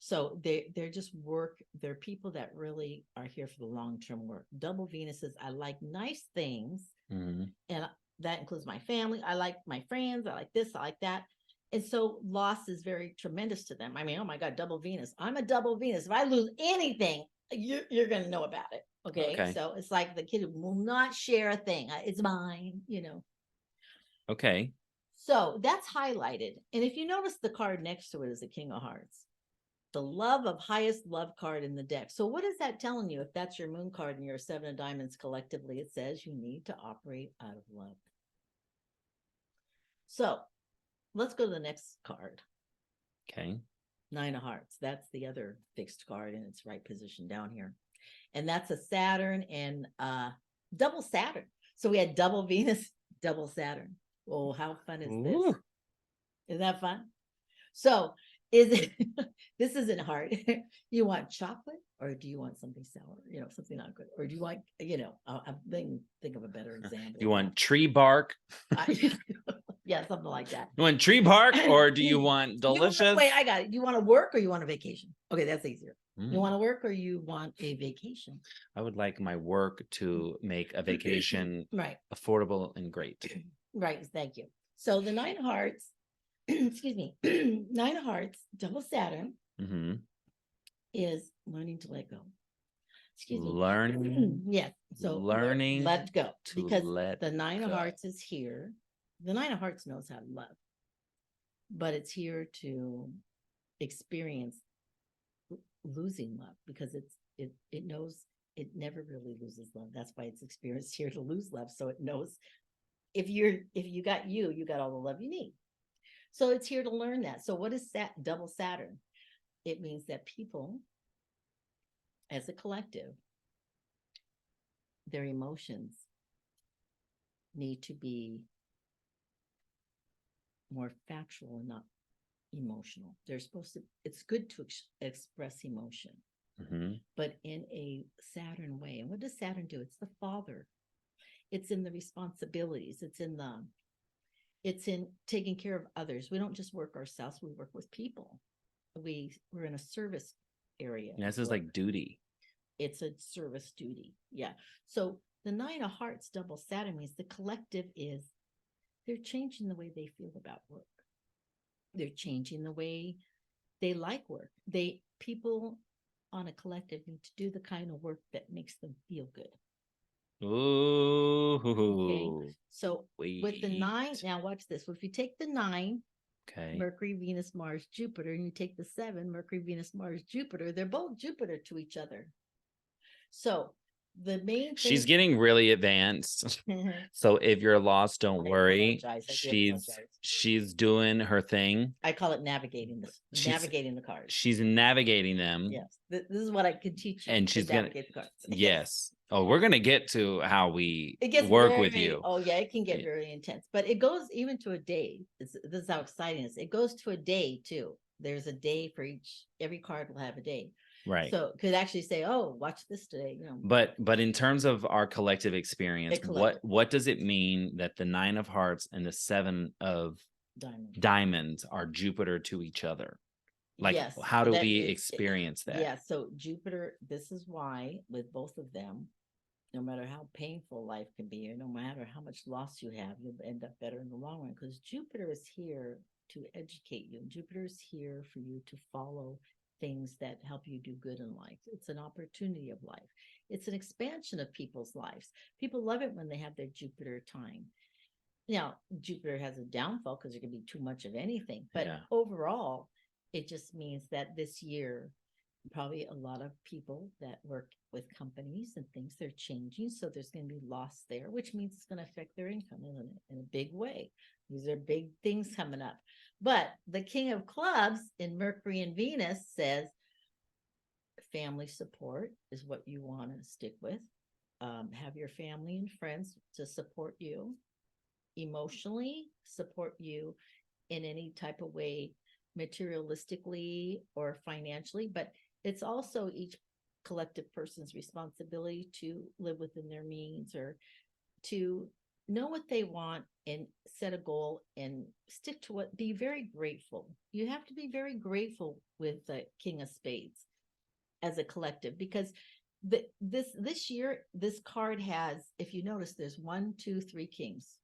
So they're people that really are here for the long-term work. Double Venus is, I like nice things. Mm-hmm. And that includes my family. I like my friends. I like this. I like that. And so loss is very tremendous to them. I mean, oh my God, double Venus. I'm a double Venus. If I lose anything, you're going to know about it. Okay. So it's like the kid will not share a thing. It's mine, Okay. So that's highlighted. And if you notice, the card next to it is the King of Hearts. The highest love card in the deck. So what is that telling you? If that's your moon card and you're a 7 of diamonds collectively, it says you need to operate out of love. So let's go to the next card. Okay. 9 of Hearts. That's the other fixed card in its right position down here. And that's a Saturn and double Saturn. So we had double Venus, double Saturn. Oh, how fun is this? Ooh. Isn't that fun? So this isn't hard. You want chocolate, or do you want something sour? Something not good. Or do you want, think of a better example. You want tree bark? Yeah, something like that. You want tree bark or do you want delicious? Wait, I got it. You want to work or you want a vacation? Okay, that's easier. You want to work or you want a vacation? I would like my work to make a vacation right, affordable and great. Right, thank you. So the 9 of Hearts, excuse me, 9 of Hearts, double Saturn is learning to let go. Excuse me. Learning. Yes. So learning let go, because the 9 of go. Hearts is here. The 9 of Hearts knows how to love, but it's here to experience losing love, because it knows it never really loses love. That's why it's experienced here to lose love. So it knows if you got all the love you need. So it's here to learn that. So what is that double Saturn? It means that people as a collective, their emotions need to be more factual and not emotional. They're supposed to, it's good to express emotion, but in a Saturn way. And what does Saturn do? It's the father. It's in the responsibilities. It's in taking care of others. We don't just work ourselves. We work with people. We're in a service area. And this is like duty. It's a service duty. Yeah. So the 9 of Hearts double Saturn means the collective is, they're changing the way they feel about work. They're changing the way they like work. People on a collective need to do the kind of work that makes them feel good. Ooh. Okay. So with the 9, now watch this. Well, if you take the 9, Mercury, Venus, Mars, Jupiter, and you take the 7, Mercury, Venus, Mars, Jupiter, they're both Jupiter to each other. So the main thing, she's getting really advanced. So if you're lost, don't worry. She's doing her thing. I call it navigating navigating the cards. She's navigating them. Yes. This is what I can teach you. And she's gonna navigate the cards. Yes. Oh, we're gonna get to how we work with you. Oh yeah, it can get very intense. But it goes even to a day. This is how exciting it is. It goes to a day too. There's a day for every card will have a day. Right. So could actually say, oh, watch this today. But in terms of our collective experience, what does it mean that the 9 of Hearts and the 7 of diamonds are Jupiter to each other? Like, yes, how do we experience that? Yeah. So Jupiter, this is why with both of them, no matter how painful life can be, or no matter how much loss you have, you'll end up better in the long run, because Jupiter is here to educate you. Jupiter is here for you to follow things that help you do good in life. It's an opportunity of life. It's an expansion of people's lives. People love it when they have their Jupiter time. Now, Jupiter has a downfall because there can be too much of anything. But overall, it just means that this year, probably a lot of people that work with companies and things, they're changing. So there's going to be loss there, which means it's going to affect their income in a big way. These are big things coming up. But the King of Clubs in Mercury and Venus says family support is what you want to stick with. Have your family and friends to support you, emotionally support you in any type of way, materialistically or financially. But it's also each collective person's responsibility to live within their means, or to know what they want and set a goal and stick to it. Be very grateful. You have to be very grateful with the King of Spades as a collective, because this year, this card has, if you notice, there's 1, 2, 3 kings.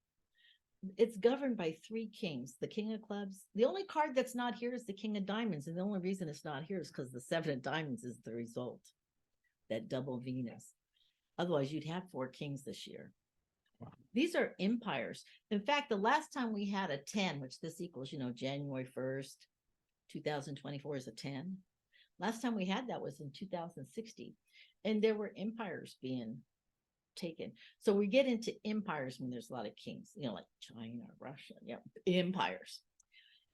It's governed by 3 kings. The King of Clubs. The only card that's not here is the King of Diamonds. And the only reason it's not here is because the 7 of Diamonds is the result. That double Venus. Otherwise, you'd have 4 kings this year. Wow. These are empires. In fact, the last time we had a 10, which this equals, January 1st, 2024 is a 10. Last time we had that was in 2060. And there were empires being taken. So we get into empires when there's a lot of kings, like China, Russia, empires.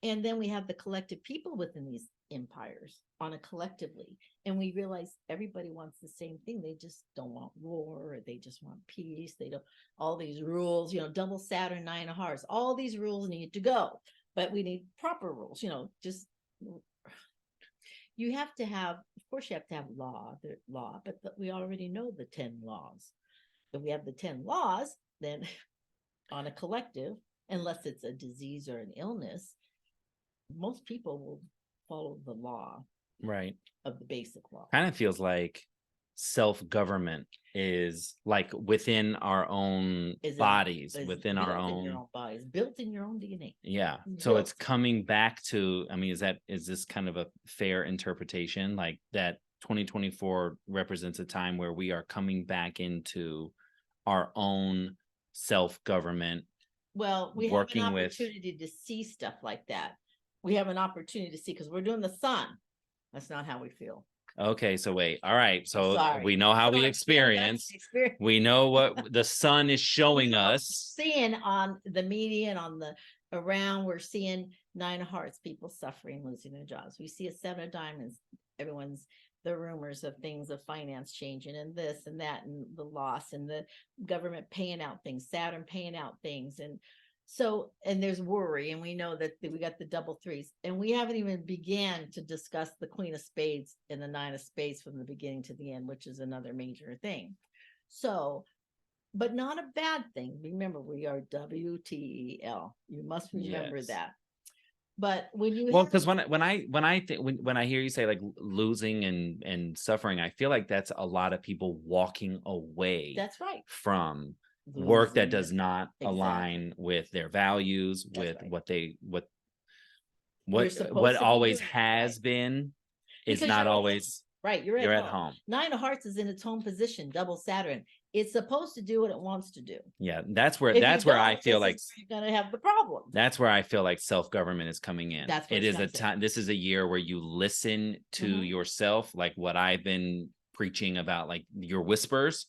And then we have the collective people within these empires on a collectively. And we realize everybody wants the same thing. They just don't want war, or they just want peace. They don't, all these rules, double Saturn, 9 of Hearts, all these rules need to go, but we need proper rules, you have to have, of course you have to have law, but we already know the 10 laws. If we have the 10 laws, then on a collective, unless it's a disease or an illness, most people will follow the law Right. of the basic law. Kind of feels like self-government is like within our own bodies, within our own, your own bodies, built in your own DNA. Yeah. So it's coming back to, I mean, is this kind of a fair interpretation? Like that 2024 represents a time where we are coming back into our own self-government. Well, we have an opportunity to see stuff like that. We have an opportunity to see, because we're doing the sun. That's not how we feel. Okay, so wait. All right. So we know how we experience. We know what the sun is showing us. Seeing on the media and on the around, we're seeing 9 of Hearts, people suffering, losing their jobs. We see a 7 of Diamonds. Everyone's the rumors of things of finance changing and this and that and the loss and the government paying out things, Saturn paying out things. And so, and there's worry, and we know that we got the double 3s, and we haven't even began to discuss the Queen of Spades and the 9 of Spades from the beginning to the end, which is another major thing. So, but not a bad thing. Remember, we are WTEL. You must remember that. But when you because when I hear you say like losing and suffering, I feel like that's a lot of people walking away. That's right. From work that does not align with their values, with what always has been is not always right. You're at home. 9 of Hearts is in its home position, double Saturn. It's supposed to do what it wants to do. Yeah, that's where I feel like you're gonna have the problem. That's where I feel like self-government is coming in. It is a time. This is a year where you listen to yourself, like what I've been preaching about, like your whispers.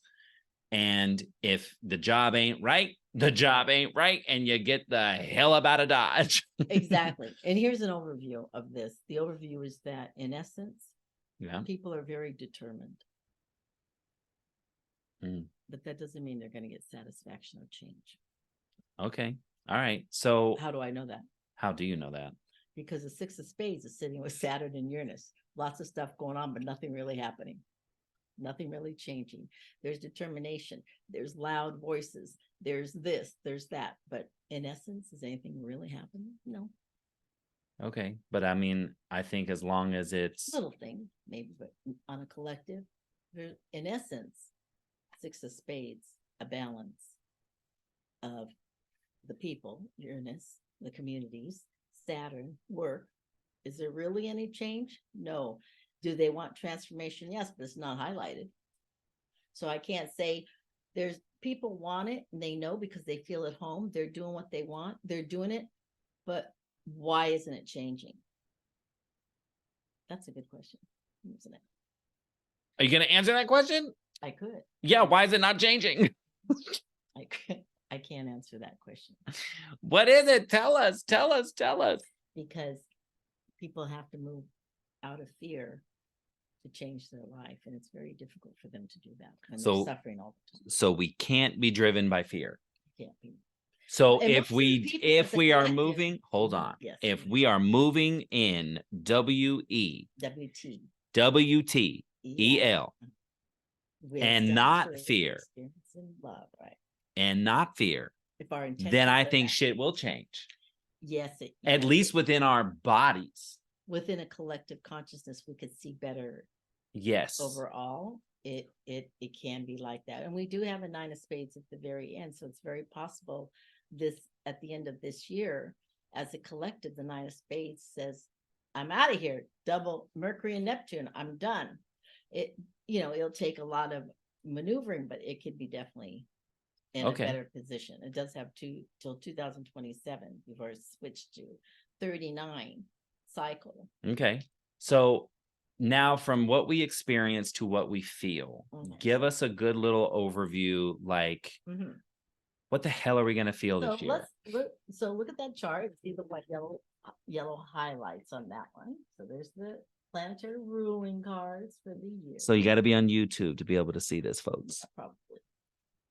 And if the job ain't right, the job ain't right, and you get the hell up out of Dodge. Exactly. And here's an overview of this. The overview is that in essence, people are very determined. But that doesn't mean they're going to get satisfaction or change. Okay. All right. So how do I know that? How do you know that? Because the 6 of Spades is sitting with Saturn and Uranus. Lots of stuff going on, but nothing really happening. Nothing really changing. There's determination. There's loud voices. There's this, there's that. But in essence, is anything really happening? No. Okay. But I mean, I think as long as it's little thing, maybe, but on a collective, in essence, 6 of Spades, a balance of the people, Uranus, the communities, Saturn, work. Is there really any change? No. Do they want transformation? Yes, but it's not highlighted. So I can't say there's people want it and they know because they feel at home. They're doing what they want. They're doing it. But why isn't it changing? That's a good question, isn't it? Are you going to answer that question? I could. Yeah. Why is it not changing? I can't answer that question. What is it? Tell us. Because people have to move out of fear to change their life, and it's very difficult for them to do that. And they're suffering all the time. So we can't be driven by fear. Can't be. So and if we are moving, hold on. Yes. If we are moving in WTEL and not fear, love, right? And not fear, if our intention, then I think shit will change. Yes, at least within our bodies. Within a collective consciousness, we could see better. Yes. Overall, it can be like that. And we do have a 9 of Spades at the very end. So it's very possible this at the end of this year, as a collective, the 9 of Spades says, I'm out of here. Double Mercury and Neptune. I'm done. It'll take a lot of maneuvering, but it could be definitely in a better position. It does have till 2027 before it's switched to 39 cycle. Okay. So now from what we experience to what we feel, give us a good little overview, like what the hell are we going to feel this year? Look at that chart. See the white yellow highlights on that one. So there's the planetary ruling cards for the year. So you got to be on YouTube to be able to see this, folks. Yeah, probably.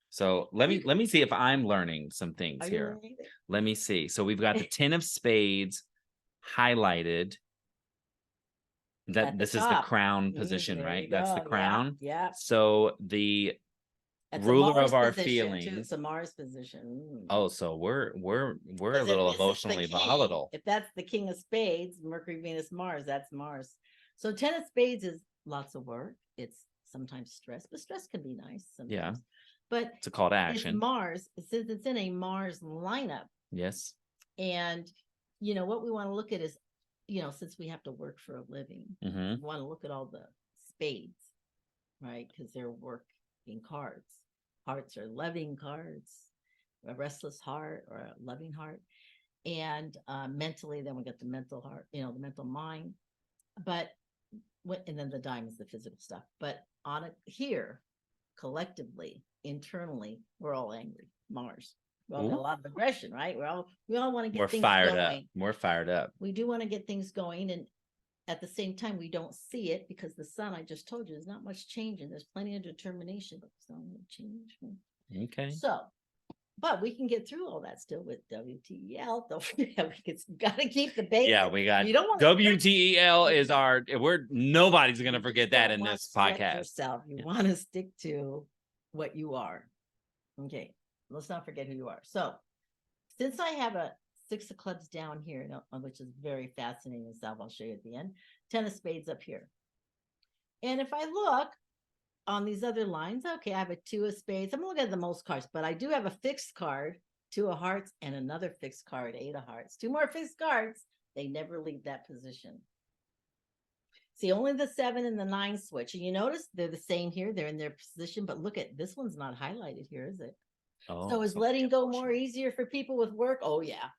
So let me see if I'm learning some things here. Let me see. So we've got the 10 of Spades highlighted. This is the crown position, right? That's the crown. Yeah. So the It's ruler Mars of our position, too. feelings. It's a Mars position. Oh, so we're a 'Cause little if this is the emotionally king, volatile. If that's the King of Spades, Mercury, Venus, Mars, that's Mars. So 10 of Spades is lots of work. It's sometimes stress, but stress can be nice sometimes. Yeah. But It's a call to it's action. Mars, since it's in a Mars lineup. Yes. And, you know, what we want to look at is, you know, since we have to work for a living, Mm-hmm. we want to look at all the spades, right? Because they're working cards. Hearts are loving cards, a restless heart or a loving heart. And mentally, then we got the mental heart, you know, the mental mind. But and then the dime is the physical stuff. But on it here, collectively, internally, we're all angry. Mars. We all got a lot of aggression, right? We all want to get things fired going. up. More fired up. We do want to get things going, and at the same time, we don't see it because the sun, I just told you, there's not much change, and there's plenty of determination, but there's not much change. Okay. So, but we can get through all that still with WTEL. Don't forget, we got to keep the basics. Yeah, we got you don't want WTEL is our. Nobody's gonna forget that in want this to stretch podcast. Yourself. You want to stick to what you are. Okay, let's not forget who you are. So, since I have a 6 of clubs down here, which is very fascinating stuff, I'll show you at the end. 10 of spades up here. And if I look on these other lines, okay, I have a 2 of spades. I'm looking at the most cards, but I do have a fixed card, 2 of hearts, and another fixed card, 8 of hearts. 2 more fixed cards. They never leave that position. See, only the 7 and the 9 switch. And you notice they're the same here. They're in their position, but look at this one's not highlighted here, is it? Oh, so is letting go more easier for people with work? Oh, yeah.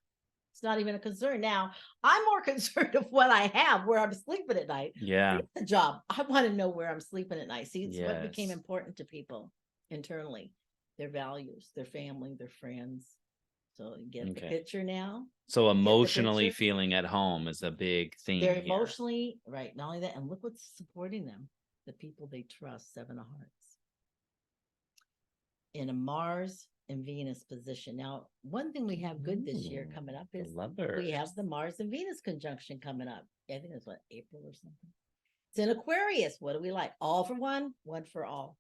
It's not even a concern. Now, I'm more concerned of what I have, where I'm sleeping at night. Yeah. The job. I want to know where I'm sleeping at night. See, it's what became important to people internally. Their values, their family, their friends. So you get the picture now. So emotionally feeling at home is a big theme. They're emotionally, right. Not only that, and look what's supporting them. The people they trust, 7 of hearts. In a Mars and Venus position. Now, one thing we have good this year coming up is we have the Mars and Venus conjunction coming up. I think it's April or something. It's in Aquarius. What do we like? All for one, one for all.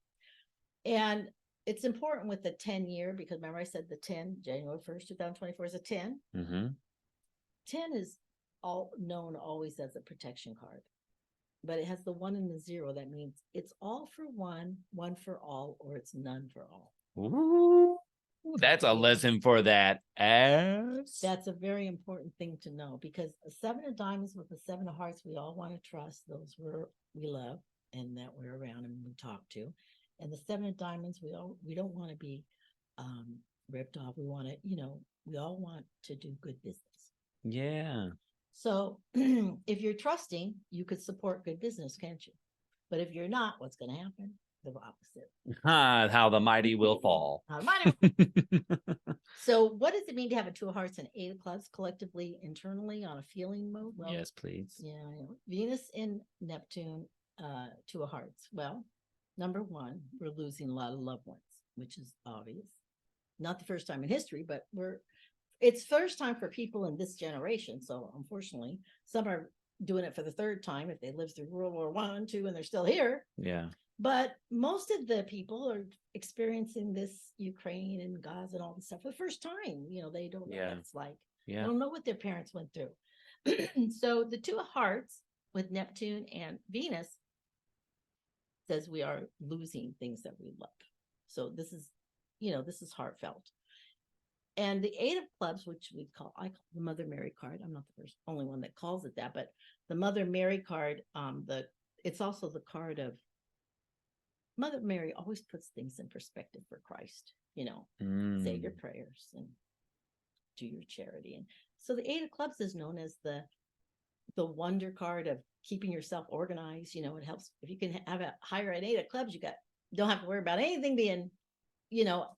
And it's important with the 10-year because remember I said the 10, January 1st, 2024 is a 10. 10 is known always as a protection card, but it has the 1 and the 0. That means it's all for one, one for all, or it's none for all. Ooh, that's a lesson for that ass. That's a very important thing to know because a 7 of diamonds with the 7 of hearts, we all want to trust those we love and that we're around and we talk to. And the 7 of diamonds, we don't want to be ripped off. We want to, we all want to do good business. Yeah. So if you're trusting, you could support good business, can't you? But if you're not, what's going to happen? The opposite. How the mighty will fall. So what does it mean to have a 2 of hearts and 8 of clubs collectively internally on a feeling mode? Well, yes, please. Yeah, Venus in Neptune, 2 of hearts. Well, number one, we're losing a lot of loved ones, which is obvious. Not the first time in history, but it's first time for people in this generation. So unfortunately, some are doing it for the 3rd time if they lived through World War I, II, and they're still here. Yeah. But most of the people are experiencing this Ukraine and Gaza and all this stuff for the first time. They don't know what it's like. They don't know what their parents went through. So the 2 of hearts with Neptune and Venus says we are losing things that we love. So this is, this is heartfelt. And the 8 of clubs, which I call the Mother Mary card. I'm not the only one that calls it that, but the Mother Mary card, it's also the card of Mother Mary always puts things in perspective for Christ, say your prayers and do your charity. And so the 8 of clubs is known as the wonder card of keeping yourself organized. It helps if you can hire an 8 of clubs, don't have to worry about anything being, being out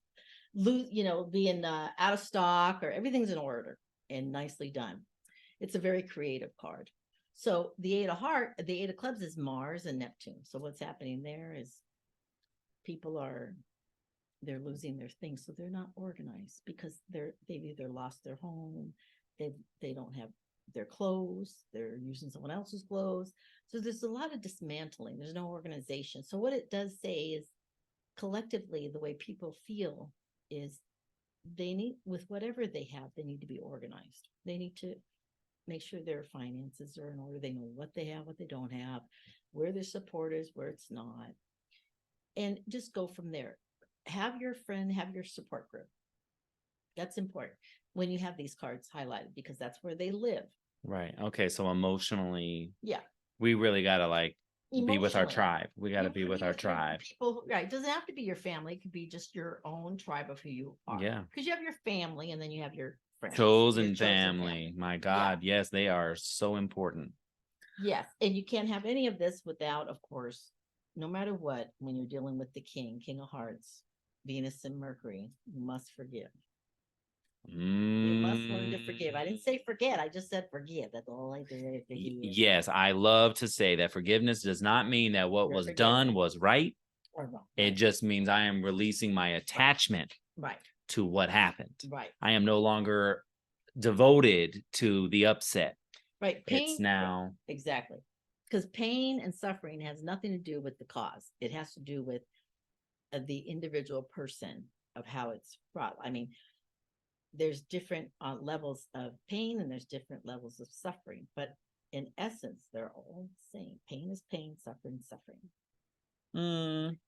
of stock or everything's in order and nicely done. It's a very creative card. So the 8 of clubs is Mars and Neptune. So what's happening there is people they're losing their things, so they're not organized because they've either lost their home, they don't have their clothes, they're using someone else's clothes. So there's a lot of dismantling. There's no organization. So what it does say is collectively, the way people feel is they need, with whatever they have, they need to be organized. They need to make sure their finances are in order. They know what they have, what they don't have, where their support is, where it's not. And just go from there. Have your friend, have your support group. That's important when you have these cards highlighted, because that's where they live. Right. Okay. So emotionally, Yeah. we really got to like be with our Emotionally. tribe. We got to You be wanna with our your tribe. people, right? It doesn't have to be your family. It could be just your own tribe of who you are. Yeah. Because you have your family and then you have your friends. Your Chosen family. My God. Yeah. Yes, they are so important. Yes. And you can't have any of this without, of course, no matter what, when you're dealing with the king of hearts, Venus and Mercury, you must forgive. You must learn to forgive. I didn't say forget. I just said forgive. That's all I did. Yes, I love to say that forgiveness does not mean that what was done was right. Or wrong. It just means I am releasing my attachment to what happened. Right. I am no longer devoted to the upset. Right. Pain. It's now. Exactly. Because pain and suffering has nothing to do with the cause. It has to do with the individual person of how it's brought. I mean, there's different levels of pain and there's different levels of suffering, but in essence, they're all the same. Pain is pain, suffering is suffering.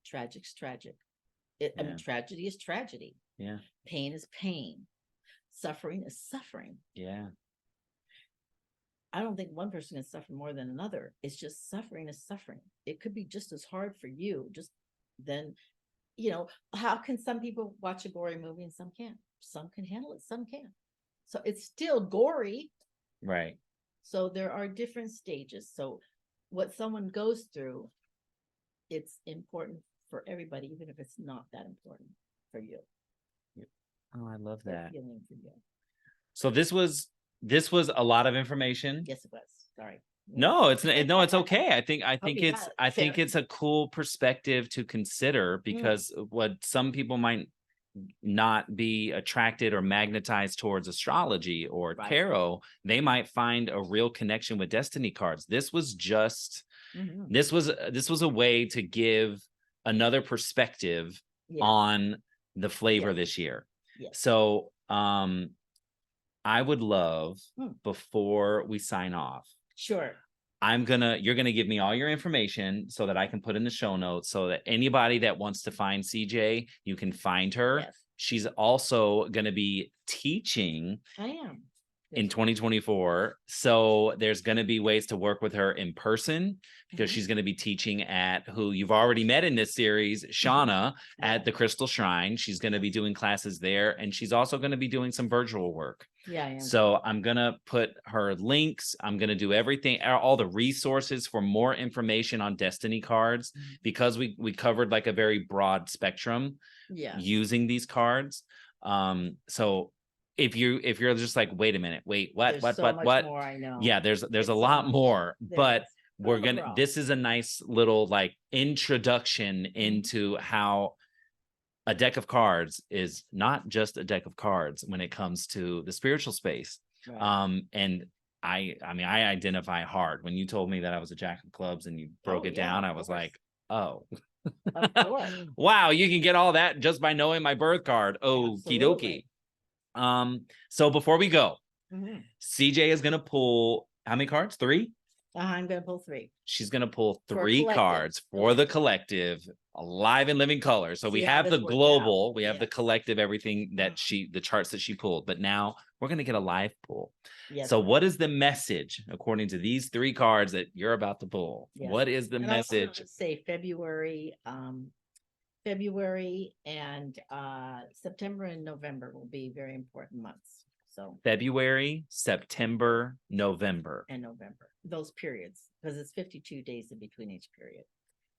Tragic's tragic. I mean, tragedy is tragedy. Yeah. Pain is pain. Suffering is suffering. Yeah. I don't think one person can suffer more than another. It's just suffering is suffering. It could be just as hard for you, just then, you know, how can some people watch a gory movie and some can't? Some can handle it, some can't. So it's still gory. Right. So there are different stages. So what someone goes through, it's important for everybody, even if it's not that important for you. Oh, I love that. Feeling for you. So this was a lot of information. Yes, it was. Sorry. No, it's okay. I think it's a cool perspective to consider, because what some people might not be attracted or magnetized towards astrology or tarot, they might find a real connection with destiny cards. This was just this was a way to give another perspective on the flavor this year. So I would love, before we sign off, sure, you're gonna give me all your information so that I can put in the show notes, so that anybody that wants to find CJ, you can find her. Yes. She's also gonna be teaching. I am. In 2024. So there's going to be ways to work with her in person, because she's going to be teaching at, who you've already met in this series, Shauna, at the Crystal Shrine. She's going to be doing classes there, and she's also going to be doing some virtual work. Yeah, I am. So I'm going to put her links. I'm going to do everything, all the resources for more information on destiny cards, because we covered like a very broad spectrum using these cards. So if you're just like, wait a minute, what more, I know. Yeah, there's a lot more, but this is a nice little like introduction into how a deck of cards is not just a deck of cards when it comes to the spiritual space. And I identify hard. When you told me that I was a Jack of Clubs and you broke it down, I was like, oh, wow, you can get all that just by knowing my birth card. Okie dokie. So before we go, CJ is gonna pull how many cards? 3? I'm gonna pull 3. She's gonna pull 3 cards for the collective, alive and living color. So we have the global, we have the collective, everything that the charts that she pulled, but now we're gonna get a live pull. So what is the message according to these 3 cards that you're about to pull? What is the message? Say February and September and November will be very important months. So February, September, November. And November. Those periods, because it's 52 days in between each period.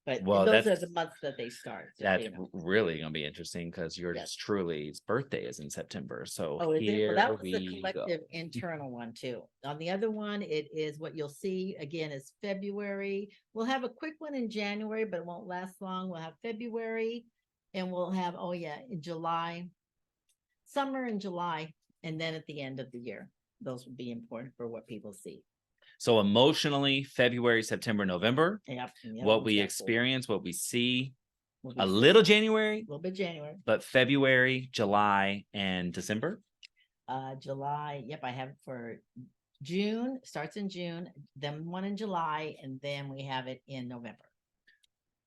But those are the months that they start. That's really going to be interesting, because yours truly's birthday is in September. So that was the collective internal one too. On the other one, it is what you'll see again is February. We'll have a quick one in January, but it won't last long. We'll have February, and we'll have in July, summer in July, and then at the end of the year. Those will be important for what people see. So emotionally, February, September, November. Yep. What we experience, what we see will be A full. little January, A little bit January. but February, July, and December. July. Yep, I have it for June. Starts in June. Then one in July, and then we have it in November.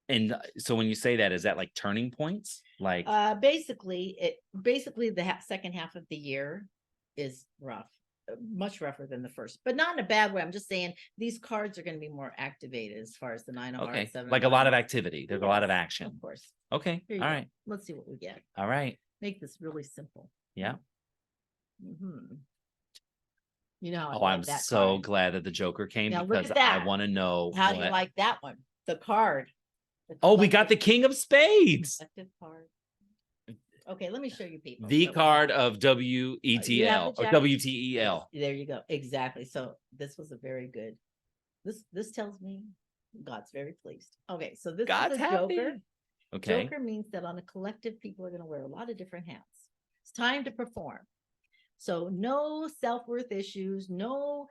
And so when you say that, is that like turning points? Like basically the second half of the year is rough, much rougher than the first, but not in a bad way. I'm just saying these cards are going to be more activated as far as the 9 of okay, hearts, 7 of like a lot of diamonds. activity. There's a lot of Yes, action. of course. Okay, Here you all go. right. Let's see what we get. All right. Make this really simple. Yeah. Mm-hmm. You know, Oh, I'm so glad that the Joker came now, because I want to know how do you like that one? The card. Oh, we got the King of Spades. Card. Okay, let me show you people. The card of WETL or WTEL. There you go. Exactly. So this was a very good. This tells me God's very pleased. Okay, so this God's is a happy. Joker. Okay. Joker means that on a collective, people are going to wear a lot of different hats. It's time to perform. So no self-worth issues, no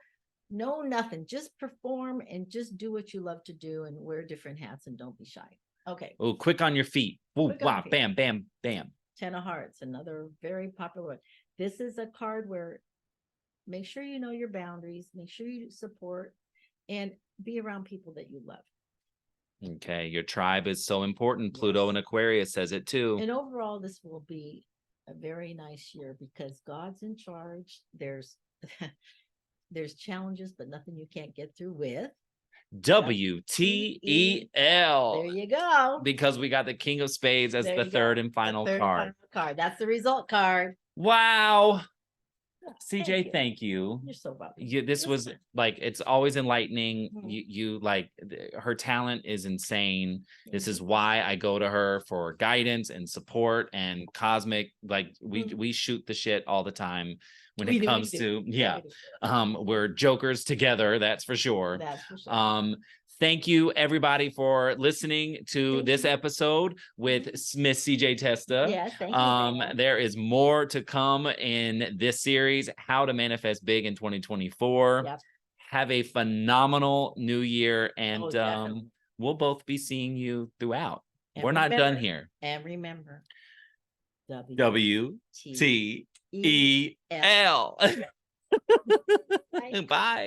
nothing. Just perform and just do what you love to do and wear different hats and don't be shy. Okay. Oh, quick on your feet. Oh, wow. Bam, bam, bam. 10 of Hearts, another very popular one. This is a card where make sure you know your boundaries, make sure you support and be around people that you love. Okay. Your tribe is so important. Pluto and Aquarius says it too. And overall, this will be a very nice year because God's in charge. There's challenges, but nothing you can't get through with. WTEL. There you go. Because we got the King of Spades as the third and final card. That's the result card. Wow. CJ, thank you. You're so welcome. This was like, it's always enlightening. You like, her talent is insane. This is why I go to her for guidance and support and cosmic. Like we shoot the shit all the time when it comes to, we're jokers together. That's for sure. That's for sure. Thank you, everybody, for listening to this episode with Miss CJ Testa. Yes, thank you. There is more to come in this series, How to Manifest Big in 2024. Yep. Have a phenomenal new year, and definitely. we'll both be seeing you throughout. And we're not done here. And remember, WTEL. Bye.